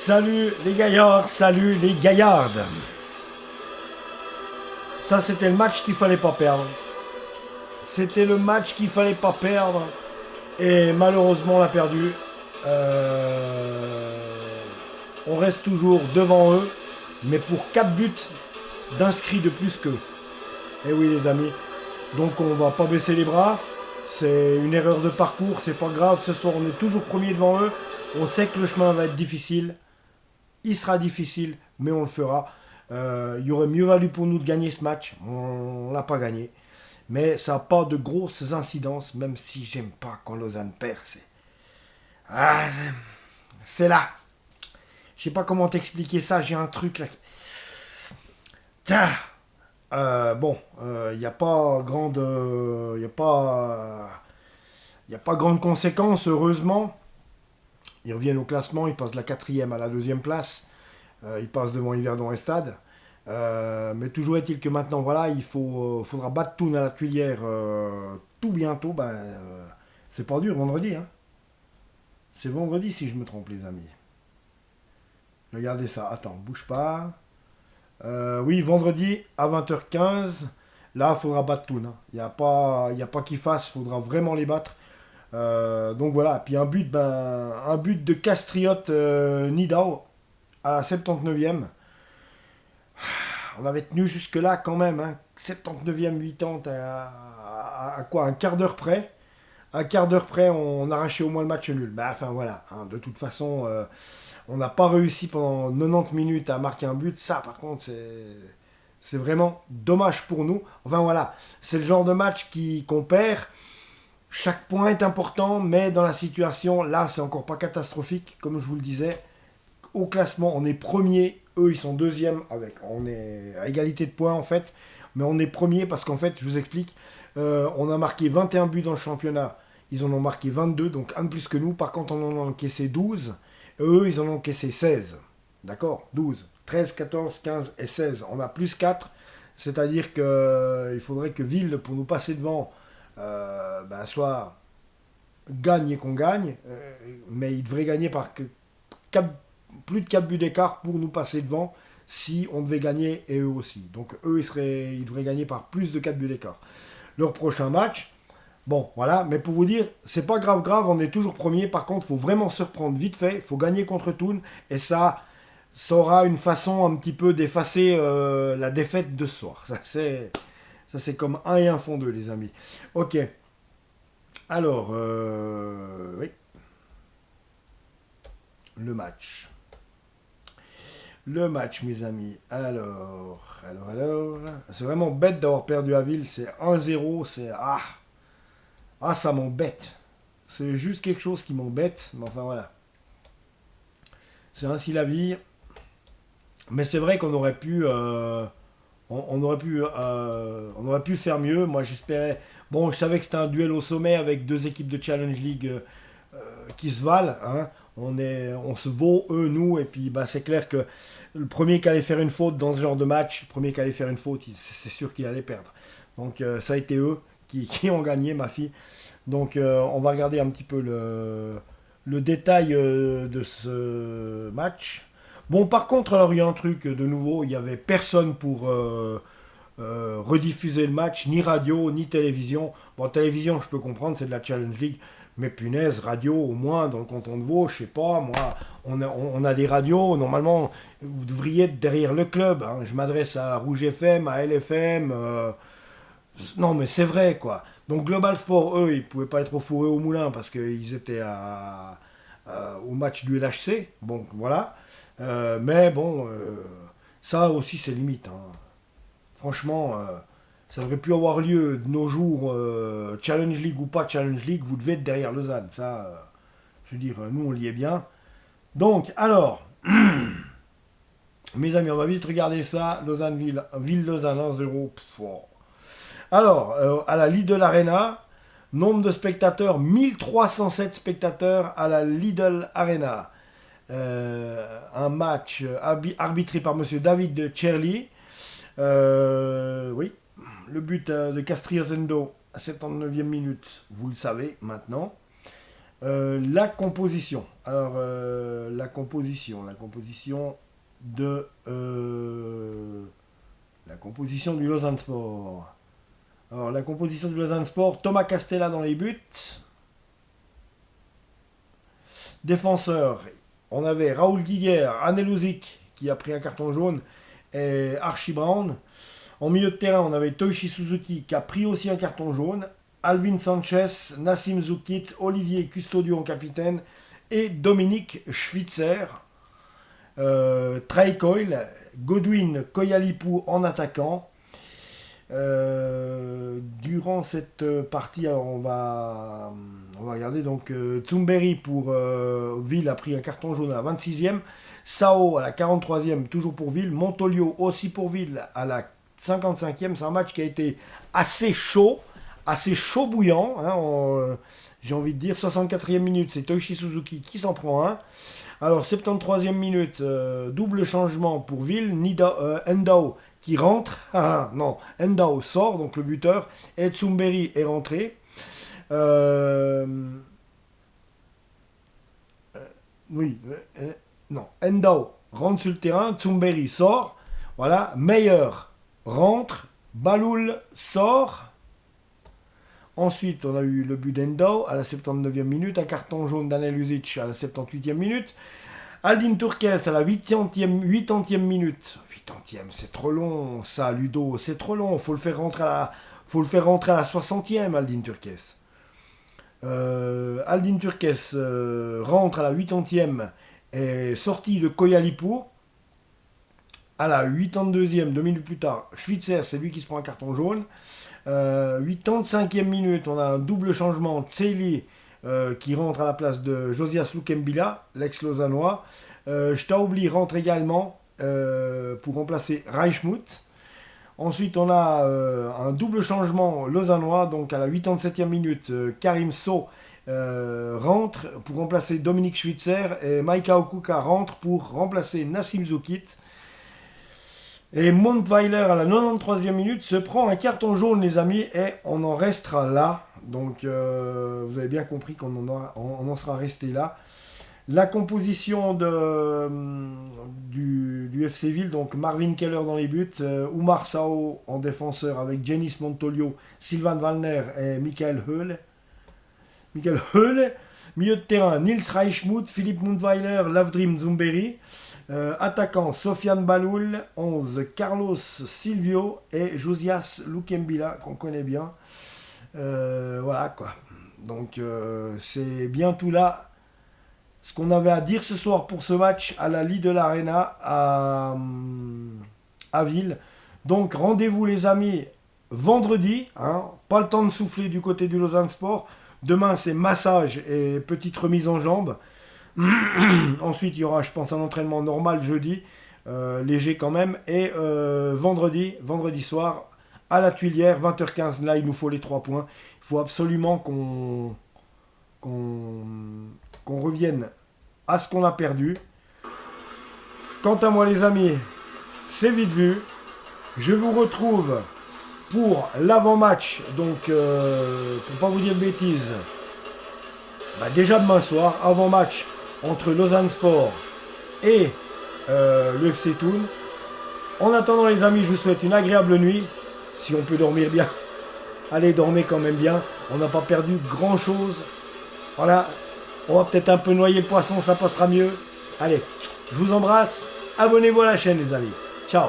Salut les gaillards, salut les gaillardes. Ça c'était le match qu'il fallait pas perdre. C'était le match qu'il fallait pas perdre. Et malheureusement on l'a perdu. On reste toujours devant eux. Mais pour 4 buts d'inscrits de plus qu'eux. Et oui les amis. Donc on va pas baisser les bras. C'est une erreur de parcours, c'est pas grave. Ce soir on est toujours premier devant eux. On sait que le chemin va être difficile. Il sera difficile, mais on le fera. Il aurait mieux valu pour nous de gagner ce match. On l'a pas gagné. Mais ça n'a pas de grosses incidences, même si j'aime pas quand Lausanne perd. C'est là. Je sais pas comment t'expliquer ça, j'ai un truc là. Il n'y a pas grande. Il n'y a pas grande conséquence, heureusement. Ils reviennent au classement, ils passent de la 4e à la 2e place. Ils passent devant Yverdon et Stade. Mais toujours est-il que maintenant, voilà, faudra battre Thun à la Tuilière tout bientôt. C'est pas dur, vendredi. Hein. C'est vendredi si je me trompe, les amis. Regardez ça. Attends, bouge pas. Oui, vendredi à 20h15. Là, il faudra battre Thun. Il n'y a pas qu'il fasse, il faudra vraiment les battre. Donc voilà, puis un but de Castriote Nidau à la 79e. On avait tenu jusque là quand même, hein. 79e, 80 à quoi, un quart d'heure près. Un quart d'heure près, on arrachait au moins le match nul. Enfin voilà, hein, de toute façon, on n'a pas réussi pendant 90 minutes à marquer un but. Ça, par contre, c'est vraiment dommage pour nous. Enfin voilà, c'est le genre de match qu'on perd. Chaque point est important, mais dans la situation, là, c'est encore pas catastrophique. Comme je vous le disais, au classement, on est premier. Eux, ils sont deuxième. On est à égalité de points, en fait. Mais on est premier parce qu'en fait, je vous explique, on a marqué 21 buts dans le championnat. Ils en ont marqué 22, donc un de plus que nous. Par contre, on en a encaissé 12. Et eux, ils en ont encaissé 16. D'accord ? 12, 13, 14, 15 et 16. On a plus 4. C'est-à-dire qu'il faudrait que Ville, pour nous passer devant, soit gagne et qu'on gagne, mais il devrait gagner par plus de 4 buts d'écart pour nous passer devant si on devait gagner et eux aussi. Donc eux, ils devraient gagner par plus de 4 buts d'écart. Leur prochain match, bon, voilà, mais pour vous dire, c'est pas grave, on est toujours premier. Par contre, il faut vraiment se reprendre vite fait, il faut gagner contre Thun, et ça aura une façon un petit peu d'effacer la défaite de ce soir. Ça, c'est comme 1 et 1 font 2, les amis. Ok. Alors, oui. Le match. Le match, mes amis. Alors. C'est vraiment bête d'avoir perdu à Ville. C'est 1-0. Ça m'embête. C'est juste quelque chose qui m'embête. Mais enfin, voilà. C'est ainsi la vie. Mais c'est vrai qu'on aurait pu... on aurait pu faire mieux. Moi, j'espérais... Bon, je savais que c'était un duel au sommet avec 2 équipes de Challenge League qui se valent. Hein. On se vaut, eux, nous. Et puis, c'est clair que le premier qui allait faire une faute dans ce genre de match, c'est sûr qu'il allait perdre. Donc, ça a été eux qui ont gagné, ma fille. Donc, on va regarder un petit peu le détail de ce match. Bon, par contre, alors, il y a un truc de nouveau. Il n'y avait personne pour... rediffuser le match, ni radio, ni télévision. Bon, télévision, je peux comprendre, c'est de la Challenge League, mais punaise, radio, au moins, dans le canton de Vaud, je sais pas, moi, on a des radios, normalement, vous devriez être derrière le club, hein. Je m'adresse à Rouge FM, à LFM, non, mais c'est vrai, quoi. Donc, Global Sport, eux, ils pouvaient pas être au four et au moulin, parce qu'ils étaient au match du LHC, bon, voilà. Mais bon, ça aussi, c'est limite, hein. Franchement, ça aurait pu avoir lieu de nos jours, Challenge League ou pas Challenge League, vous devez être derrière Lausanne. Ça, je veux dire, nous on y est bien. Donc, alors, mes amis, on va vite regarder ça. Ville-Lausanne 1-0. Alors, à la Lidl Arena, nombre de spectateurs, 1307 spectateurs à la Lidl Arena. Un match arbitré par monsieur David de Cherly. Oui, le but de Castriotendo à 79e minute, vous le savez maintenant. La composition. Alors, la composition de la composition du Lausanne Sport. Alors, la composition du Lausanne Sport, Thomas Castella dans les buts. Défenseur, on avait Raoul Guiguer, Aneluzik qui a pris un carton jaune et Archie Brown. En milieu de terrain, on avait Toichi Suzuki qui a pris aussi un carton jaune. Alvin Sanchez, Nassim Zoukit, Olivier Custodio en capitaine et Dominique Schwitzer. Trey Coyle, Godwin Koyalipou en attaquant. Durant cette partie, alors on va regarder donc Tsumberi pour Ville a pris un carton jaune à la 26e, Sao à la 43e toujours pour Ville, Montolio aussi pour Ville à la 55e. C'est un match qui a été assez chaud bouillant, hein, j'ai envie de dire. 64e minute, c'est Toichi Suzuki qui s'en prend un. Alors 73e minute, double changement pour Ville, Endao qui rentre, Endao sort, donc le buteur, et Tsumberi est rentré. Endao rentre sur le terrain, Tsumberi sort, voilà, Meyer rentre, Baloul sort. Ensuite, on a eu le but d'Endao à la 79e minute, un carton jaune d'Aneluzic à la 78e minute. Aldin Turques à la 80e minute. 80e, c'est trop long, ça, Ludo, c'est trop long. Faut le faire rentrer à la 60e, Aldin Turques. Aldin Turques rentre à la 80e et sorti de Koyalipou. À la 82e, 2 minutes plus tard, Schwitzer, c'est lui qui se prend un carton jaune. 85e minute, on a un double changement. Tseli qui rentre à la place de Josias Lukembila, l'ex-lausannois. Staubli rentre également pour remplacer Reichmuth. Ensuite, on a un double changement lausannois. Donc à la 87e minute, Karim So rentre pour remplacer Dominique Schwitzer. Et Maika Okuka rentre pour remplacer Nassim Zoukit. Et Montweiler à la 93e minute se prend un carton jaune, les amis, et on en restera là. Donc vous avez bien compris qu'on en sera resté là. La composition du FC Ville, donc Marvin Keller dans les buts, Oumar Sao en défenseur avec Jenis Montolio, Sylvain Wallner et Michael Höhle. Milieu de terrain, Nils Reichmuth, Philippe Mundweiler, Lavdrim Zumberi. Attaquant, Sofiane Baloul, 11, Carlos Silvio et Josias Lukembila, qu'on connaît bien. Voilà quoi. Donc c'est bien tout là ce qu'on avait à dire ce soir pour ce match à la Lidl Arena à Ville. Donc rendez-vous les amis vendredi, hein, pas le temps de souffler du côté du Lausanne Sport. Demain c'est massage et petite remise en jambes. Ensuite, il y aura, je pense, un entraînement normal jeudi, léger quand même. Et vendredi soir, à la Tuilière, 20h15, là, il nous faut les 3 points. Il faut absolument qu'on revienne à ce qu'on a perdu. Quant à moi, les amis, c'est vite vu. Je vous retrouve pour l'avant-match. Donc, pour pas vous dire de bêtises, déjà demain soir, avant-match entre Lausanne Sport et le FC Thun. En attendant les amis, je vous souhaite une agréable nuit, si on peut dormir bien. Allez, dormez quand même bien, on n'a pas perdu grand chose. Voilà, on va peut-être un peu noyer le poisson, ça passera mieux. Allez, je vous embrasse, abonnez-vous à la chaîne les amis. Ciao.